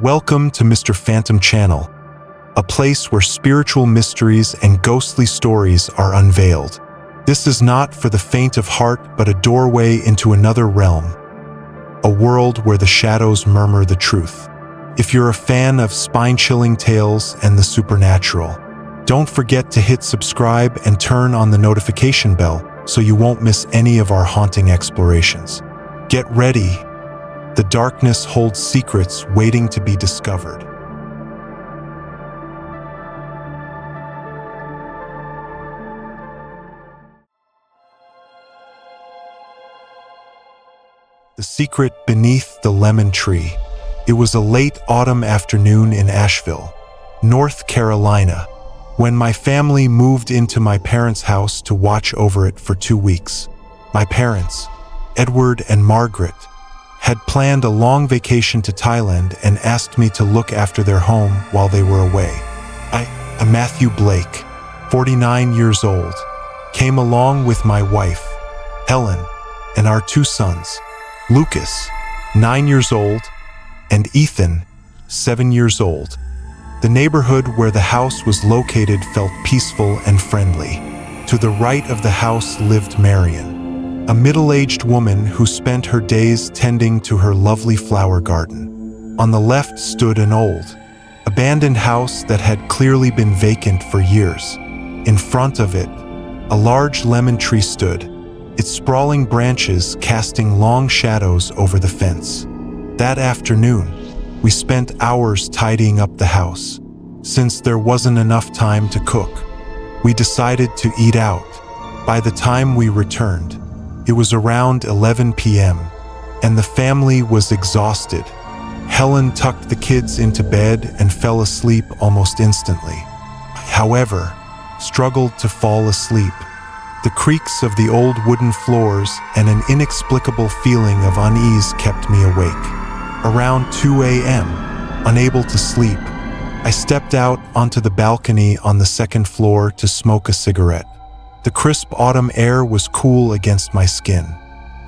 Welcome to Mr. Phantom Channel, a place where spiritual mysteries and ghostly stories are unveiled. This is not for the faint of heart, but a doorway into another realm, a world where the shadows murmur the truth. If you're a fan of spine-chilling tales and the supernatural, don't forget to hit subscribe and turn on the notification bell so you won't miss any of our haunting explorations. Get ready. The darkness holds secrets waiting to be discovered. The secret beneath the lemon tree. It was a late autumn afternoon in Asheville, North Carolina, when my family moved into my parents' house to watch over it for 2 weeks. My parents, Edward and Margaret, had planned a long vacation to Thailand and asked me to look after their home while they were away. Matthew Blake, 49 years old, came along with my wife, Helen, and our 2 sons, Lucas, 9 years old, and Ethan, 7 years old. The neighborhood where the house was located felt peaceful and friendly. To the right of the house lived Marion, a middle-aged woman who spent her days tending to her lovely flower garden. On the left stood an old, abandoned house that had clearly been vacant for years. In front of it, a large lemon tree stood, its sprawling branches casting long shadows over the fence. That afternoon, we spent hours tidying up the house. Since there wasn't enough time to cook, we decided to eat out. By the time we returned, it was around 11 p.m., and the family was exhausted. Helen tucked the kids into bed and fell asleep almost instantly. However, struggled to fall asleep. The creaks of the old wooden floors and an inexplicable feeling of unease kept me awake. Around 2 a.m., unable to sleep, I stepped out onto the balcony on the second floor to smoke a cigarette. The crisp autumn air was cool against my skin,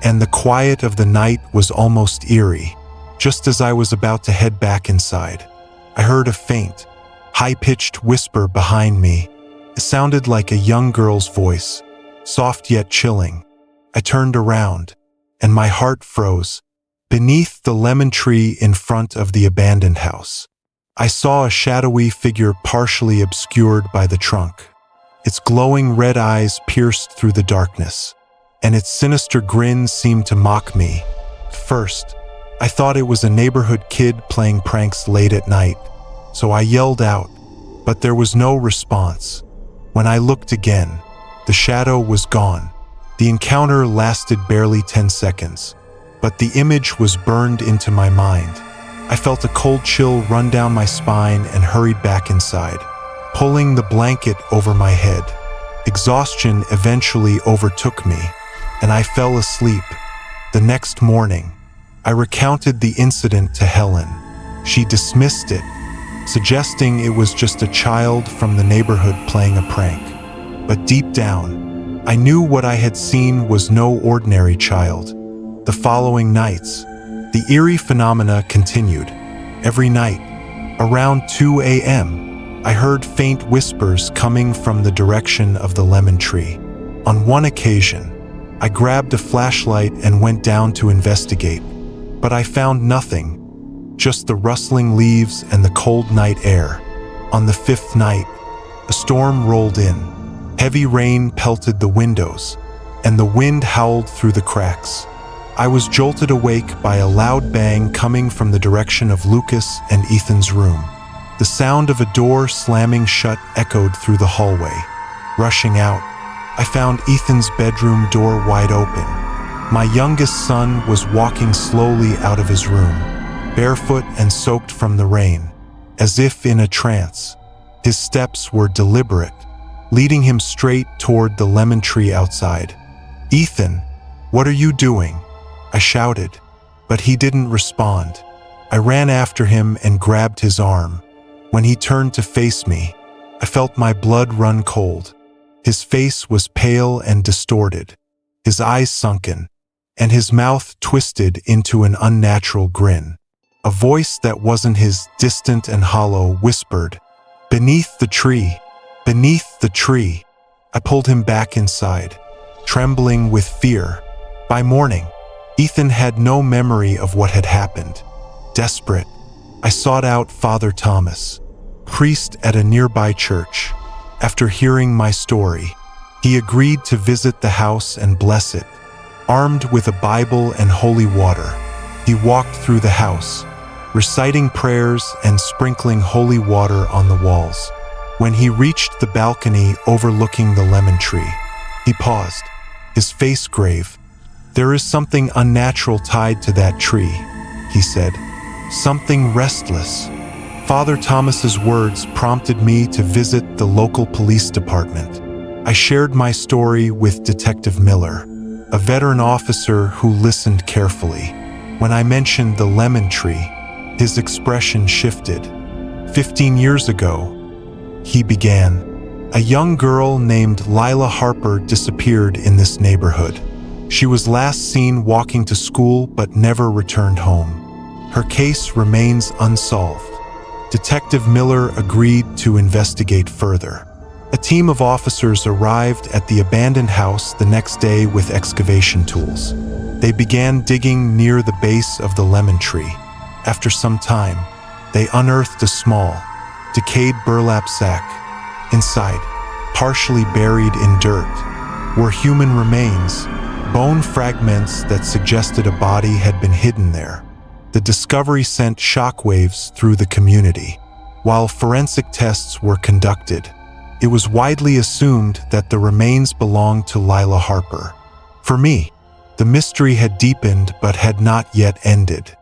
and the quiet of the night was almost eerie. Just as I was about to head back inside, I heard a faint, high-pitched whisper behind me. It sounded like a young girl's voice, soft yet chilling. I turned around, and my heart froze. Beneath the lemon tree in front of the abandoned house, I saw a shadowy figure partially obscured by the trunk. Its glowing red eyes pierced through the darkness, and its sinister grin seemed to mock me. First, I thought it was a neighborhood kid playing pranks late at night, so I yelled out, but there was no response. When I looked again, the shadow was gone. The encounter lasted barely 10 seconds. But the image was burned into my mind. I felt a cold chill run down my spine and hurried back inside, pulling the blanket over my head. Exhaustion eventually overtook me, and I fell asleep. The next morning, I recounted the incident to Helen. She dismissed it, suggesting it was just a child from the neighborhood playing a prank. But deep down, I knew what I had seen was no ordinary child. The following nights, the eerie phenomena continued. Every night, around 2 a.m., I heard faint whispers coming from the direction of the lemon tree. On one occasion, I grabbed a flashlight and went down to investigate, but I found nothing, just the rustling leaves and the cold night air. On the 5th night, a storm rolled in. Heavy rain pelted the windows, and the wind howled through the cracks. I was jolted awake by a loud bang coming from the direction of Lucas and Ethan's room. The sound of a door slamming shut echoed through the hallway. Rushing out, I found Ethan's bedroom door wide open. My youngest son was walking slowly out of his room, barefoot and soaked from the rain, as if in a trance. His steps were deliberate, leading him straight toward the lemon tree outside. "Ethan, what are you doing?" I shouted, but he didn't respond. I ran after him and grabbed his arm. When he turned to face me, I felt my blood run cold. His face was pale and distorted, his eyes sunken, and his mouth twisted into an unnatural grin. A voice that wasn't his, distant and hollow, whispered, "Beneath the tree, beneath the tree." I pulled him back inside, trembling with fear. By morning, Ethan had no memory of what had happened. Desperate, I sought out Father Thomas, priest at a nearby church. After hearing my story, he agreed to visit the house and bless it. Armed with a Bible and holy water, he walked through the house, reciting prayers and sprinkling holy water on the walls. When he reached the balcony overlooking the lemon tree, he paused, his face grave. "There is something unnatural tied to that tree," he said. "Something restless." Father Thomas's words prompted me to visit the local police department. I shared my story with Detective Miller, a veteran officer who listened carefully. When I mentioned the lemon tree, his expression shifted. 15 years ago, he began, a young girl named Lila Harper disappeared in this neighborhood. She was last seen walking to school but never returned home. Her case remains unsolved. Detective Miller agreed to investigate further. A team of officers arrived at the abandoned house the next day with excavation tools. They began digging near the base of the lemon tree. After some time, they unearthed a small, decayed burlap sack. Inside, partially buried in dirt, were human remains, bone fragments that suggested a body had been hidden there. The discovery sent shockwaves through the community. While forensic tests were conducted, it was widely assumed that the remains belonged to Lila Harper. For me, the mystery had deepened but had not yet ended.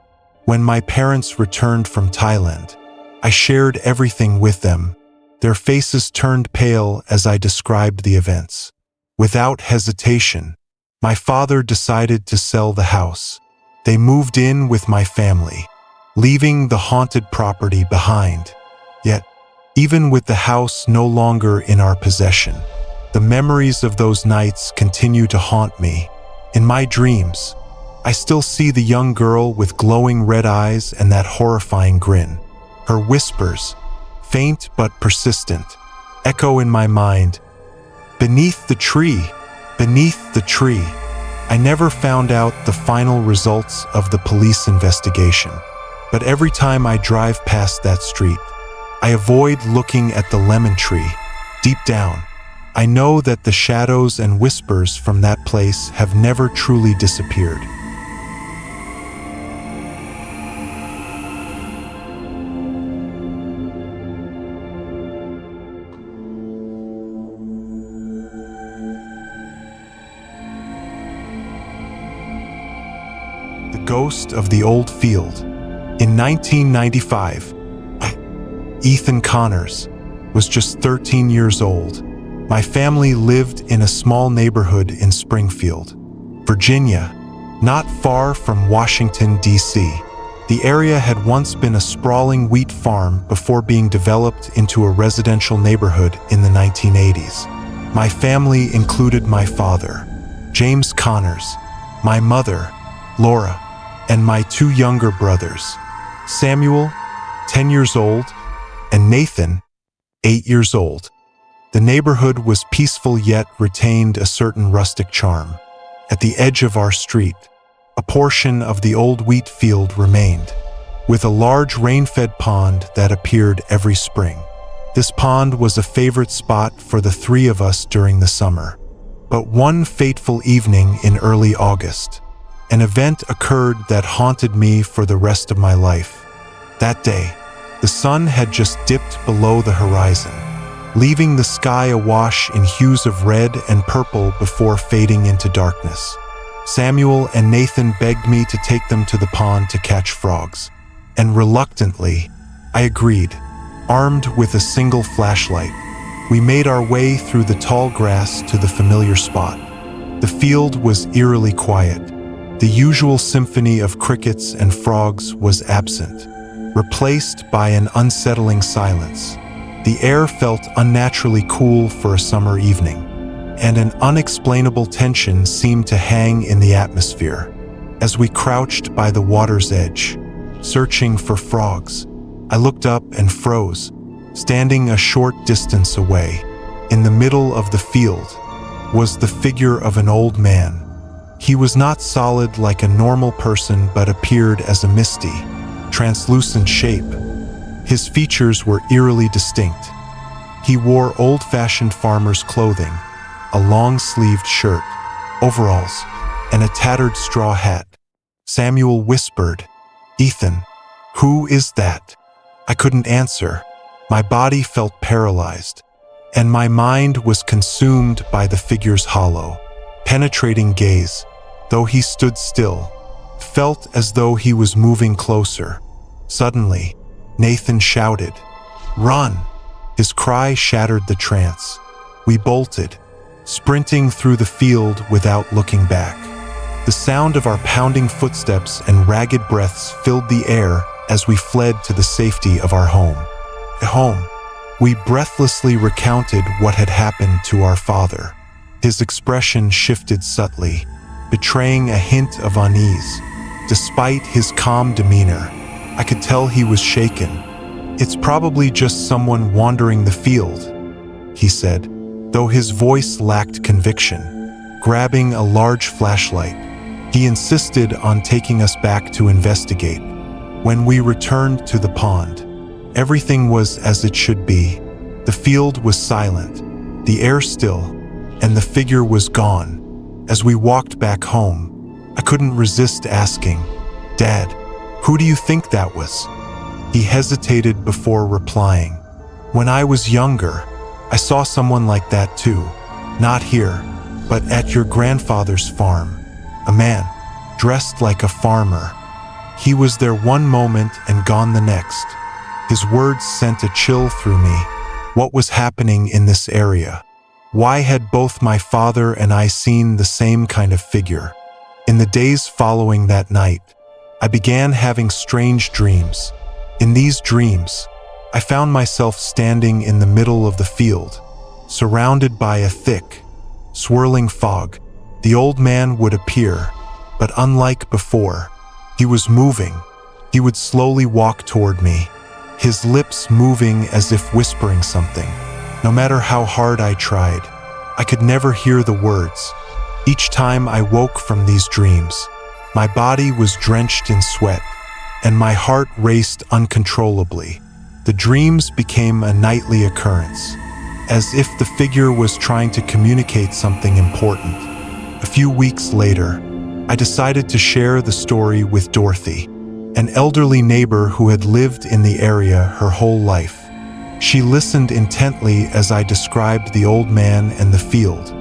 When my parents returned from Thailand, I shared everything with them. Their faces turned pale as I described the events. Without hesitation, my father decided to sell the house. They moved in with my family, leaving the haunted property behind. Yet, even with the house no longer in our possession, the memories of those nights continue to haunt me. In my dreams, I still see the young girl with glowing red eyes and that horrifying grin. Her whispers, faint but persistent, echo in my mind, "Beneath the tree, beneath the tree." I never found out the final results of the police investigation, but every time I drive past that street, I avoid looking at the lemon tree. Deep down, I know that the shadows and whispers from that place have never truly disappeared. The Ghost of the Old Field. In 1995, Ethan Connors was just 13 years old. My family lived in a small neighborhood in Springfield, Virginia, not far from Washington, D.C. The area had once been a sprawling wheat farm before being developed into a residential neighborhood in the 1980s. My family included my father, James Connors, my mother, Laura, and my two younger brothers, Samuel, 10 years old, and Nathan, 8 years old. The neighborhood was peaceful yet retained a certain rustic charm. At the edge of our street, a portion of the old wheat field remained, with a large rain-fed pond that appeared every spring. This pond was a favorite spot for the three of us during the summer. But one fateful evening in early August, an event occurred that haunted me for the rest of my life. That day, the sun had just dipped below the horizon, leaving the sky awash in hues of red and purple before fading into darkness. Samuel and Nathan begged me to take them to the pond to catch frogs, and reluctantly, I agreed. Armed with a single flashlight, we made our way through the tall grass to the familiar spot. The field was eerily quiet. The usual symphony of crickets and frogs was absent, replaced by an unsettling silence. The air felt unnaturally cool for a summer evening, and an unexplainable tension seemed to hang in the atmosphere. As we crouched by the water's edge, searching for frogs. I looked up and froze, standing a short distance away. In the middle of the field was the figure of an old man. He was not solid like a normal person, but appeared as a misty, translucent shape. His features were eerily distinct. He wore old-fashioned farmer's clothing, a long-sleeved shirt, overalls, and a tattered straw hat. Samuel whispered, "Ethan, who is that?" I couldn't answer. My body felt paralyzed, and my mind was consumed by the figure's hollow, penetrating gaze. Though he stood still, felt as though he was moving closer. Suddenly, Nathan shouted, "Run!" His cry shattered the trance. We bolted, sprinting through the field without looking back. The sound of our pounding footsteps and ragged breaths filled the air as we fled to the safety of our home. At home, we breathlessly recounted what had happened to our father. His expression shifted subtly, betraying a hint of unease. Despite his calm demeanor, I could tell he was shaken. "It's probably just someone wandering the field," he said, though his voice lacked conviction. Grabbing a large flashlight, he insisted on taking us back to investigate. When we returned to the pond, everything was as it should be. The field was silent, the air still, and the figure was gone. As we walked back home, I couldn't resist asking, "Dad, who do you think that was?" He hesitated before replying, "When I was younger, I saw someone like that too. Not here, but at your grandfather's farm. A man, dressed like a farmer. He was there one moment and gone the next." His words sent a chill through me. What was happening in this area? Why had both my father and I seen the same kind of figure? In the days following that night, I began having strange dreams. In these dreams, I found myself standing in the middle of the field, surrounded by a thick, swirling fog. The old man would appear, but unlike before, he was moving. He would slowly walk toward me, his lips moving as if whispering something. No matter how hard I tried, I could never hear the words. Each time I woke from these dreams, my body was drenched in sweat, and my heart raced uncontrollably. The dreams became a nightly occurrence, as if the figure was trying to communicate something important. A few weeks later, I decided to share the story with Dorothy, an elderly neighbor who had lived in the area her whole life. She listened intently as I described the old man and the field.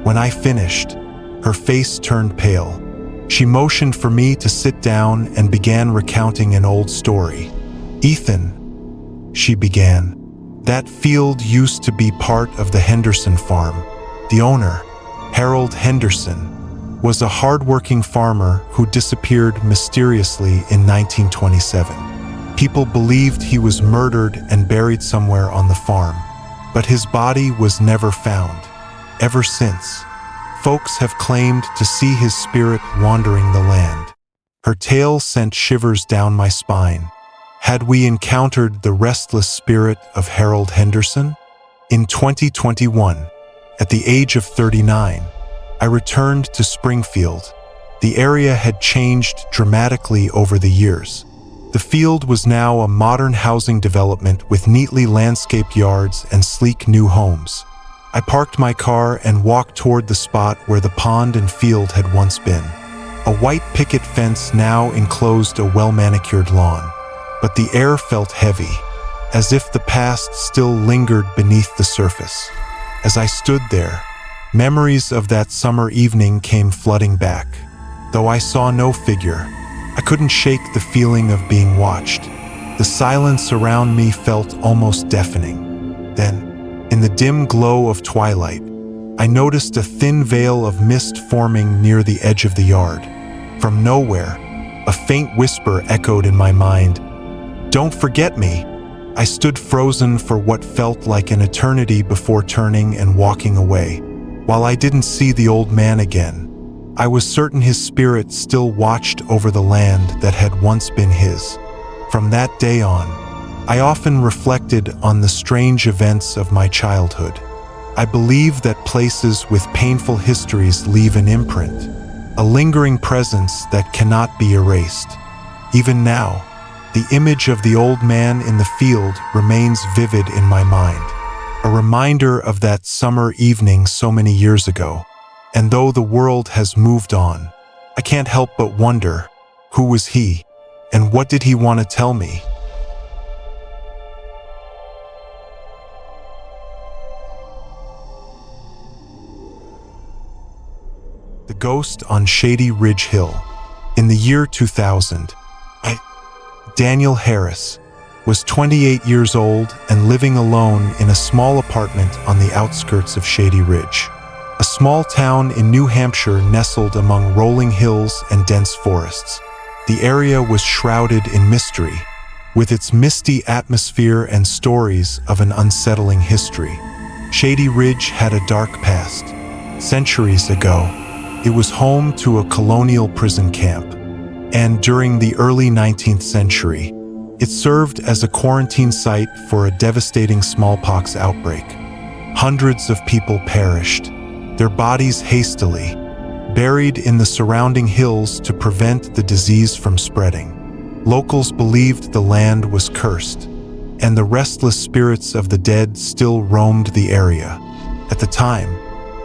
When I finished, her face turned pale. She motioned for me to sit down and began recounting an old story. "Ethan," she began, "that field used to be part of the Henderson farm. The owner, Harold Henderson, was a hard-working farmer who disappeared mysteriously in 1927. People believed he was murdered and buried somewhere on the farm, but his body was never found. Ever since, folks have claimed to see his spirit wandering the land." Her tale sent shivers down my spine. Had we encountered the restless spirit of Harold Henderson? In 2021, at the age of 39, I returned to Springfield. The area had changed dramatically over the years. The field was now a modern housing development with neatly landscaped yards and sleek new homes. I parked my car and walked toward the spot where the pond and field had once been. A white picket fence now enclosed a well-manicured lawn, but the air felt heavy, as if the past still lingered beneath the surface. As I stood there, memories of that summer evening came flooding back. Though I saw no figure, I couldn't shake the feeling of being watched. The silence around me felt almost deafening. Then, in the dim glow of twilight, I noticed a thin veil of mist forming near the edge of the yard. From nowhere, a faint whisper echoed in my mind, "Don't forget me." I stood frozen for what felt like an eternity before turning and walking away. While I didn't see the old man again, I was certain his spirit still watched over the land that had once been his. From that day on, I often reflected on the strange events of my childhood. I believe that places with painful histories leave an imprint, a lingering presence that cannot be erased. Even now, the image of the old man in the field remains vivid in my mind, a reminder of that summer evening so many years ago. And though the world has moved on, I can't help but wonder, who was he, and what did he want to tell me? The Ghost on Shady Ridge Hill. In the year 2000, Daniel Harris was 28 years old and living alone in a small apartment on the outskirts of Shady Ridge, a small town in New Hampshire nestled among rolling hills and dense forests. The area was shrouded in mystery, with its misty atmosphere and stories of an unsettling history. Shady Ridge had a dark past. Centuries ago, it was home to a colonial prison camp, and during the early 19th century, it served as a quarantine site for a devastating smallpox outbreak. Hundreds of people perished, their bodies hastily buried in the surrounding hills to prevent the disease from spreading. Locals believed the land was cursed, and the restless spirits of the dead still roamed the area. At the time,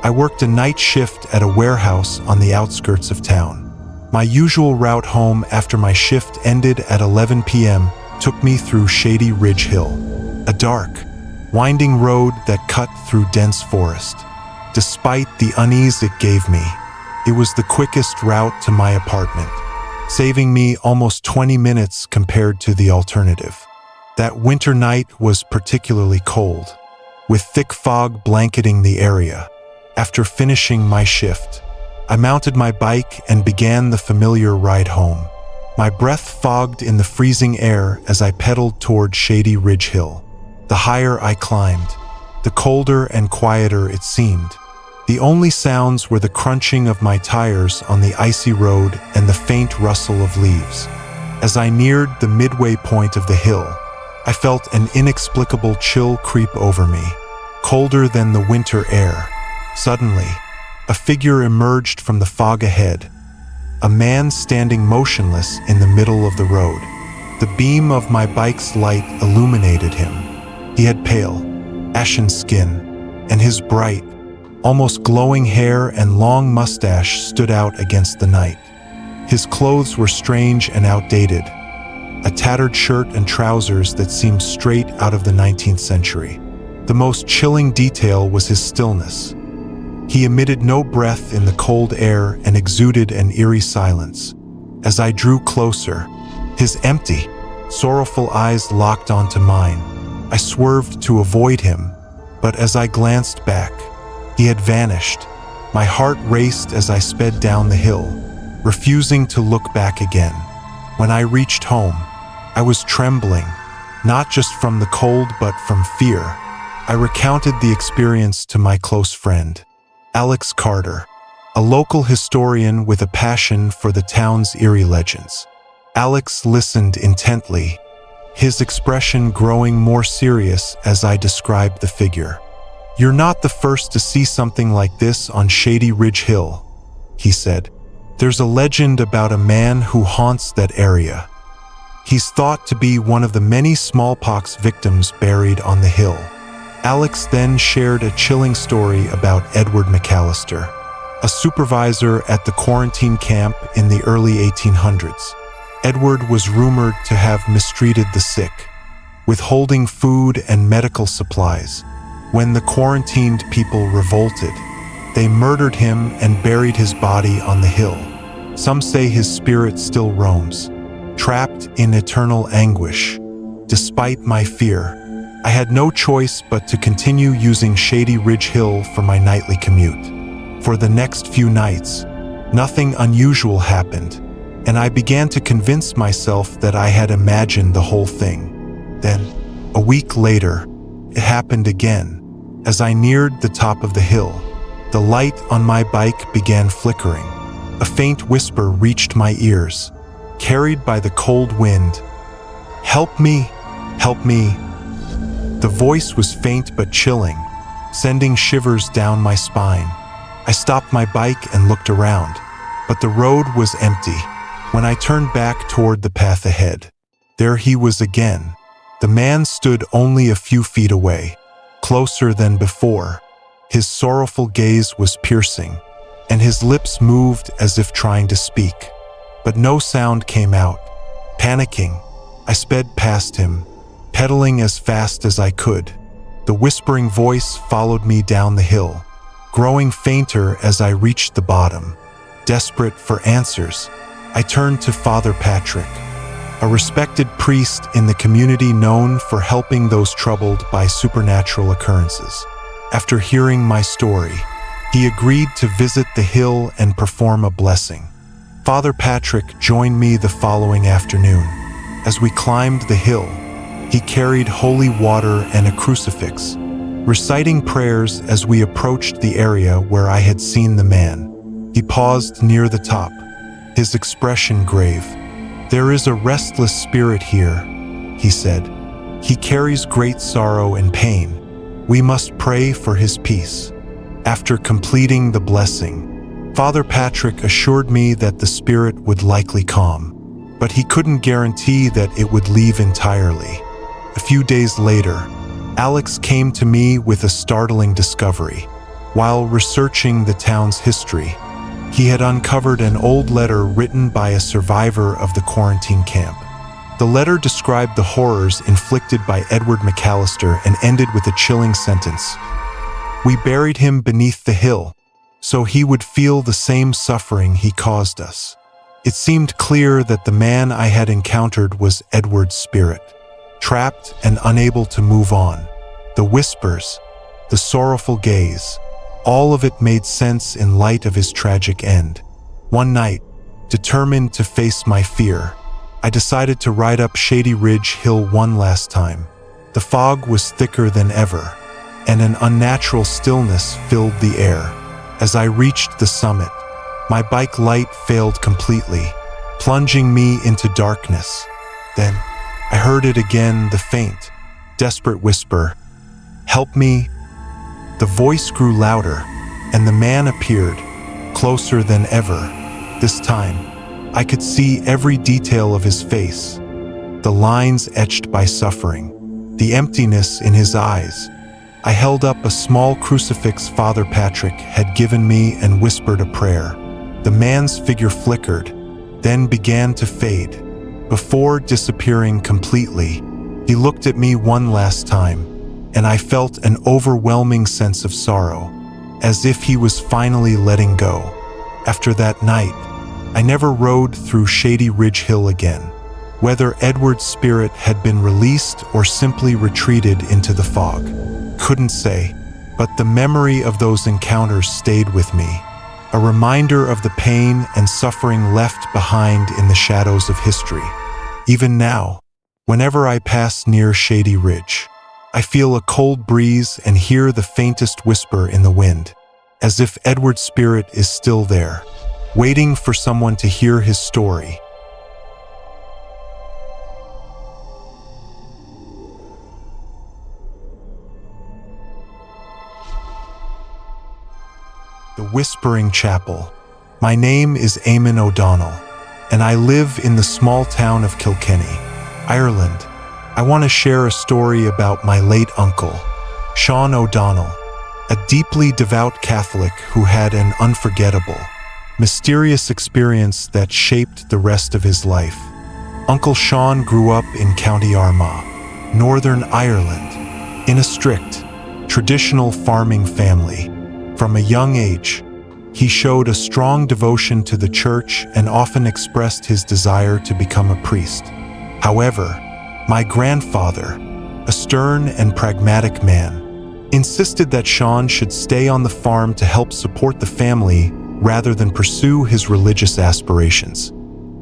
I worked a night shift at a warehouse on the outskirts of town. My usual route home after my shift ended at 11 p.m. took me through Shady Ridge Hill, a dark, winding road that cut through dense forest. Despite the unease it gave me, it was the quickest route to my apartment, saving me almost 20 minutes compared to the alternative. That winter night was particularly cold, with thick fog blanketing the area. After finishing my shift, I mounted my bike and began the familiar ride home. My breath fogged in the freezing air as I pedaled toward Shady Ridge Hill. The higher I climbed, the colder and quieter it seemed. The only sounds were the crunching of my tires on the icy road and the faint rustle of leaves. As I neared the midway point of the hill, I felt an inexplicable chill creep over me, colder than the winter air. Suddenly, a figure emerged from the fog ahead, a man standing motionless in the middle of the road. The beam of my bike's light illuminated him. He had pale, ashen skin, and his bright, almost glowing hair and long mustache stood out against the night. His clothes were strange and outdated, a tattered shirt and trousers that seemed straight out of the 19th century. The most chilling detail was his stillness. He emitted no breath in the cold air and exuded an eerie silence. As I drew closer, his empty, sorrowful eyes locked onto mine. I swerved to avoid him, but as I glanced back, he had vanished. My heart raced as I sped down the hill, refusing to look back again. When I reached home, I was trembling, not just from the cold but from fear. I recounted the experience to my close friend, Alex Carter, a local historian with a passion for the town's eerie legends. Alex listened intently, his expression growing more serious as I described the figure. "You're not the first to see something like this on Shady Ridge Hill," he said. "There's a legend about a man who haunts that area. He's thought to be one of the many smallpox victims buried on the hill." Alex then shared a chilling story about Edward McAllister, a supervisor at the quarantine camp in the early 1800s. Edward was rumored to have mistreated the sick, withholding food and medical supplies. When the quarantined people revolted, they murdered him and buried his body on the hill. Some say his spirit still roams, trapped in eternal anguish. Despite my fear, I had no choice but to continue using Shady Ridge Hill for my nightly commute. For the next few nights, nothing unusual happened, and I began to convince myself that I had imagined the whole thing. Then, a week later, it happened again. As I neared the top of the hill, the light on my bike began flickering. A faint whisper reached my ears, carried by the cold wind. "Help me! Help me!" The voice was faint but chilling, sending shivers down my spine. I stopped my bike and looked around, but the road was empty. When I turned back toward the path ahead, there he was again. The man stood only a few feet away, closer than before. His sorrowful gaze was piercing, and his lips moved as if trying to speak. But no sound came out. Panicking, I sped past him, pedaling as fast as I could. The whispering voice followed me down the hill, growing fainter as I reached the bottom. Desperate for answers, I turned to Father Patrick, a respected priest in the community known for helping those troubled by supernatural occurrences. After hearing my story, he agreed to visit the hill and perform a blessing. Father Patrick joined me the following afternoon. As we climbed the hill, he carried holy water and a crucifix, reciting prayers as we approached the area where I had seen the man. He paused near the top, his expression grave. "There is a restless spirit here," he said. "He carries great sorrow and pain. We must pray for his peace." After completing the blessing, Father Patrick assured me that the spirit would likely calm, but he couldn't guarantee that it would leave entirely. A few days later, Alex came to me with a startling discovery. While researching the town's history, he had uncovered an old letter written by a survivor of the quarantine camp. The letter described the horrors inflicted by Edward McAllister and ended with a chilling sentence. "We buried him beneath the hill, so he would feel the same suffering he caused us." It seemed clear that the man I had encountered was Edward's spirit, trapped and unable to move on. The whispers, the sorrowful gaze, all of it made sense in light of his tragic end. One night, determined to face my fear, I decided to ride up Shady Ridge Hill one last time. The fog was thicker than ever, and an unnatural stillness filled the air. As I reached the summit, my bike light failed completely, plunging me into darkness. Then, I heard it again, the faint, desperate whisper, "Help me." The voice grew louder, and the man appeared, closer than ever. This time, I could see every detail of his face, the lines etched by suffering, the emptiness in his eyes. I held up a small crucifix Father Patrick had given me and whispered a prayer. The man's figure flickered, then began to fade. Before disappearing completely, he looked at me one last time, and I felt an overwhelming sense of sorrow, as if he was finally letting go. After that night, I never rode through Shady Ridge Hill again. Whether Edward's spirit had been released or simply retreated into the fog, couldn't say, but the memory of those encounters stayed with me, a reminder of the pain and suffering left behind in the shadows of history. Even now, whenever I pass near Shady Ridge, I feel a cold breeze and hear the faintest whisper in the wind, as if Edward's spirit is still there, waiting for someone to hear his story. The Whispering Chapel. My name is Eamon O'Donnell, and I live in the small town of Kilkenny, Ireland. I want to share a story about my late uncle, Sean O'Donnell, a deeply devout Catholic who had an unforgettable, mysterious experience that shaped the rest of his life. Uncle Sean grew up in County Armagh, Northern Ireland, in a strict, traditional farming family. From a young age, he showed a strong devotion to the church and often expressed his desire to become a priest. However, my grandfather, a stern and pragmatic man, insisted that Sean should stay on the farm to help support the family rather than pursue his religious aspirations.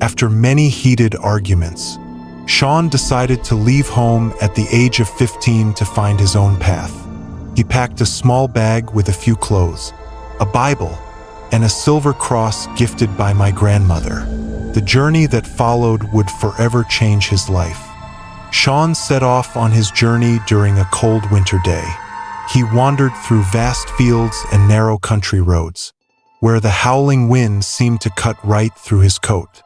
After many heated arguments, Sean decided to leave home at the age of 15 to find his own path. He packed a small bag with a few clothes, a Bible, and a silver cross gifted by my grandmother. The journey that followed would forever change his life. Sean set off on his journey during a cold winter day. He wandered through vast fields and narrow country roads, where the howling wind seemed to cut right through his coat.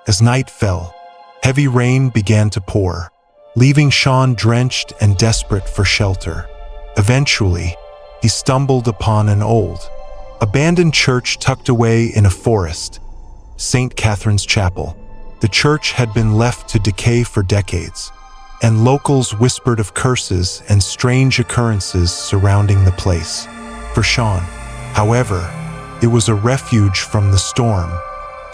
As night fell, heavy rain began to pour, leaving Sean drenched and desperate for shelter. Eventually, he stumbled upon an old, abandoned church tucked away in a forest, St. Catherine's Chapel. The church had been left to decay for decades, and locals whispered of curses and strange occurrences surrounding the place. For Sean, however, it was a refuge from the storm.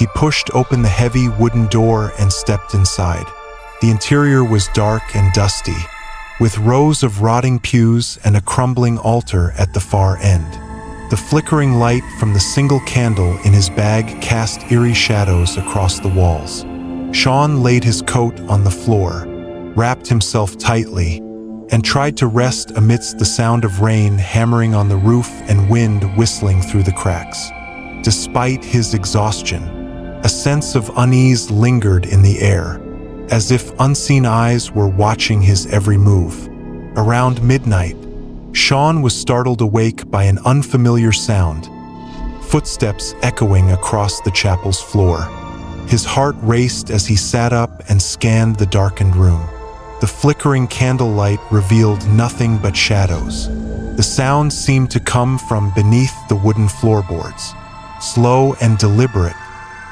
He pushed open the heavy wooden door and stepped inside. The interior was dark and dusty, with rows of rotting pews and a crumbling altar at the far end. The flickering light from the single candle in his bag cast eerie shadows across the walls. Sean laid his coat on the floor, wrapped himself tightly, and tried to rest amidst the sound of rain hammering on the roof and wind whistling through the cracks. Despite his exhaustion, a sense of unease lingered in the air, as if unseen eyes were watching his every move. Around midnight, Sean was startled awake by an unfamiliar sound, footsteps echoing across the chapel's floor. His heart raced as he sat up and scanned the darkened room. The flickering candlelight revealed nothing but shadows. The sound seemed to come from beneath the wooden floorboards, slow and deliberate,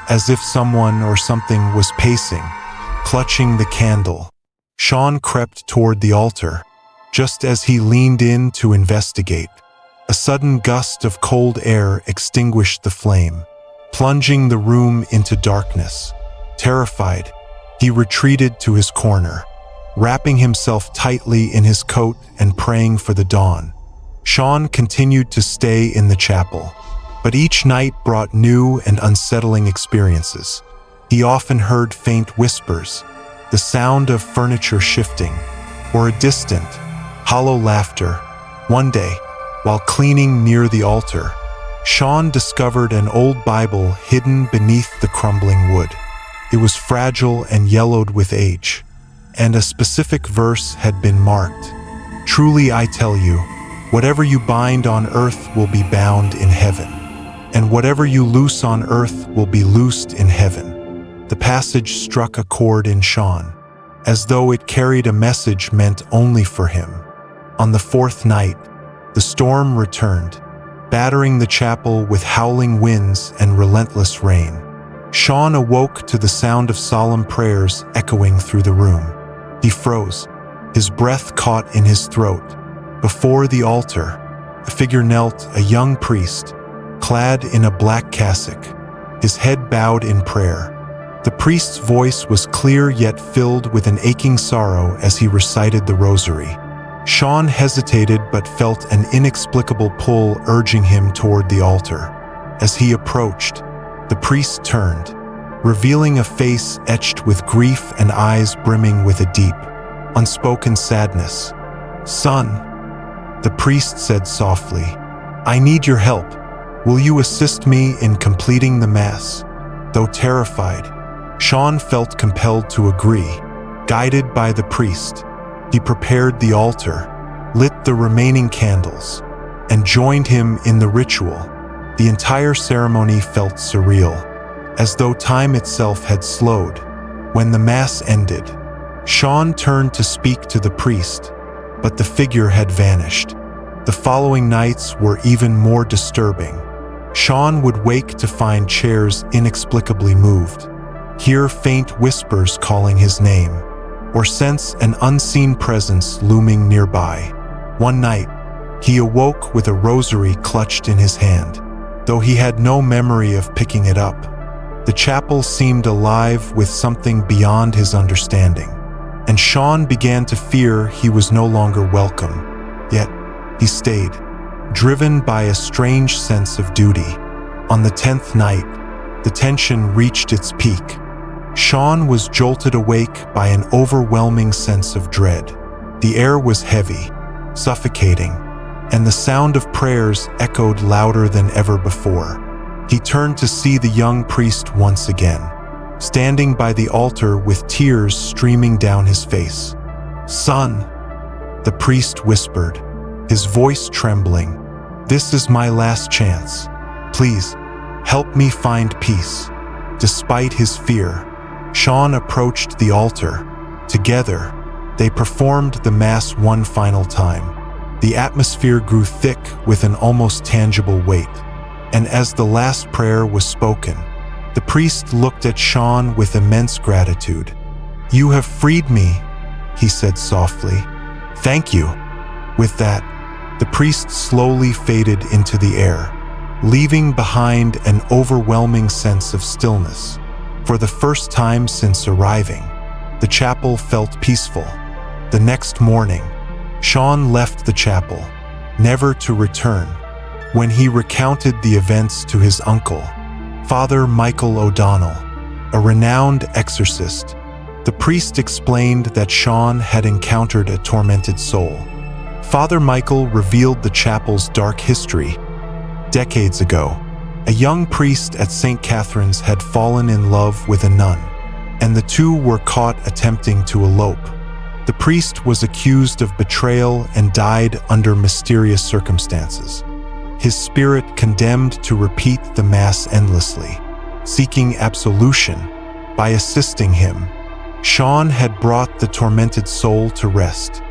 as if someone or something was pacing, clutching the candle. Sean crept toward the altar. Just as he leaned in to investigate, a sudden gust of cold air extinguished the flame, plunging the room into darkness. Terrified, he retreated to his corner, wrapping himself tightly in his coat and praying for the dawn. Sean continued to stay in the chapel, but each night brought new and unsettling experiences. He often heard faint whispers, the sound of furniture shifting, or a distant, hollow laughter. One day, while cleaning near the altar, Sean discovered an old Bible hidden beneath the crumbling wood. It was fragile and yellowed with age, and a specific verse had been marked. "Truly I tell you, whatever you bind on earth will be bound in heaven, and whatever you loose on earth will be loosed in heaven." The passage struck a chord in Sean, as though it carried a message meant only for him. On the fourth night, the storm returned, battering the chapel with howling winds and relentless rain. Sean awoke to the sound of solemn prayers echoing through the room. He froze, his breath caught in his throat. Before the altar, a figure knelt, a young priest, clad in a black cassock, his head bowed in prayer. The priest's voice was clear yet filled with an aching sorrow as he recited the rosary. Sean hesitated but felt an inexplicable pull urging him toward the altar. As he approached, the priest turned, revealing a face etched with grief and eyes brimming with a deep, unspoken sadness. "Son," the priest said softly, "I need your help. Will you assist me in completing the Mass?" Though terrified, Sean felt compelled to agree. Guided by the priest, he prepared the altar, lit the remaining candles, and joined him in the ritual. The entire ceremony felt surreal, as though time itself had slowed. When the Mass ended, Sean turned to speak to the priest, but the figure had vanished. The following nights were even more disturbing. Sean would wake to find chairs inexplicably moved, hear faint whispers calling his name, or sense an unseen presence looming nearby. One night, he awoke with a rosary clutched in his hand, though he had no memory of picking it up. The chapel seemed alive with something beyond his understanding, and Sean began to fear he was no longer welcome. Yet, he stayed, driven by a strange sense of duty. On the 10th night, the tension reached its peak. Sean was jolted awake by an overwhelming sense of dread. The air was heavy, suffocating, and the sound of prayers echoed louder than ever before. He turned to see the young priest once again, standing by the altar with tears streaming down his face. "Son," the priest whispered, his voice trembling, "this is my last chance. Please, help me find peace." Despite his fear, Sean approached the altar. Together, they performed the Mass one final time. The atmosphere grew thick with an almost tangible weight, and as the last prayer was spoken, the priest looked at Sean with immense gratitude. "You have freed me," he said softly. "Thank you." With that, the priest slowly faded into the air, leaving behind an overwhelming sense of stillness. For the first time since arriving, the chapel felt peaceful. The next morning, Sean left the chapel, never to return. When he recounted the events to his uncle, Father Michael O'Donnell, a renowned exorcist, the priest explained that Sean had encountered a tormented soul. Father Michael revealed the chapel's dark history. Decades ago, a young priest at St. Catherine's had fallen in love with a nun, and the two were caught attempting to elope. The priest was accused of betrayal and died under mysterious circumstances. His spirit condemned to repeat the Mass endlessly, seeking absolution. By assisting him, Sean had brought the tormented soul to rest.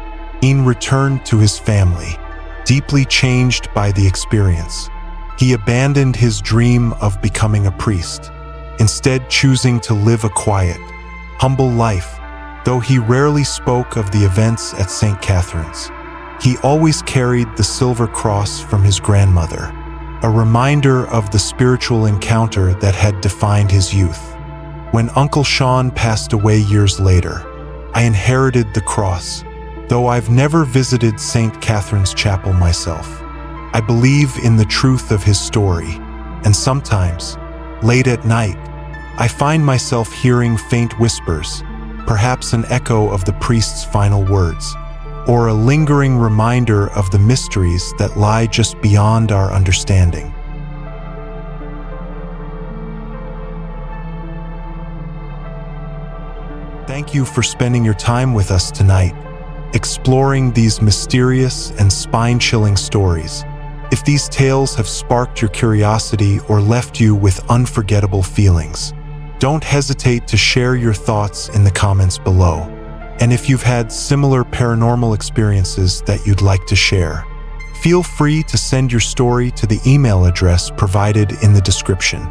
Ian returned to his family, deeply changed by the experience. He abandoned his dream of becoming a priest, instead choosing to live a quiet, humble life. Though he rarely spoke of the events at St. Catherine's, he always carried the silver cross from his grandmother, a reminder of the spiritual encounter that had defined his youth. When Uncle Sean passed away years later, I inherited the cross. Though I've never visited St. Catherine's Chapel myself, I believe in the truth of his story, and sometimes, late at night, I find myself hearing faint whispers, perhaps an echo of the priest's final words, or a lingering reminder of the mysteries that lie just beyond our understanding. Thank you for spending your time with us tonight, exploring these mysterious and spine-chilling stories. If these tales have sparked your curiosity or left you with unforgettable feelings, don't hesitate to share your thoughts in the comments below. And if you've had similar paranormal experiences that you'd like to share, feel free to send your story to the email address provided in the description.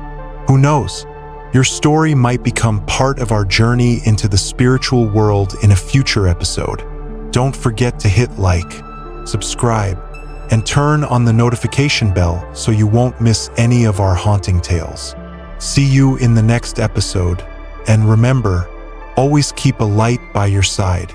Who knows? Your story might become part of our journey into the spiritual world in a future episode. Don't forget to hit like, subscribe, and turn on the notification bell so you won't miss any of our haunting tales. See you in the next episode, and remember, always keep a light by your side.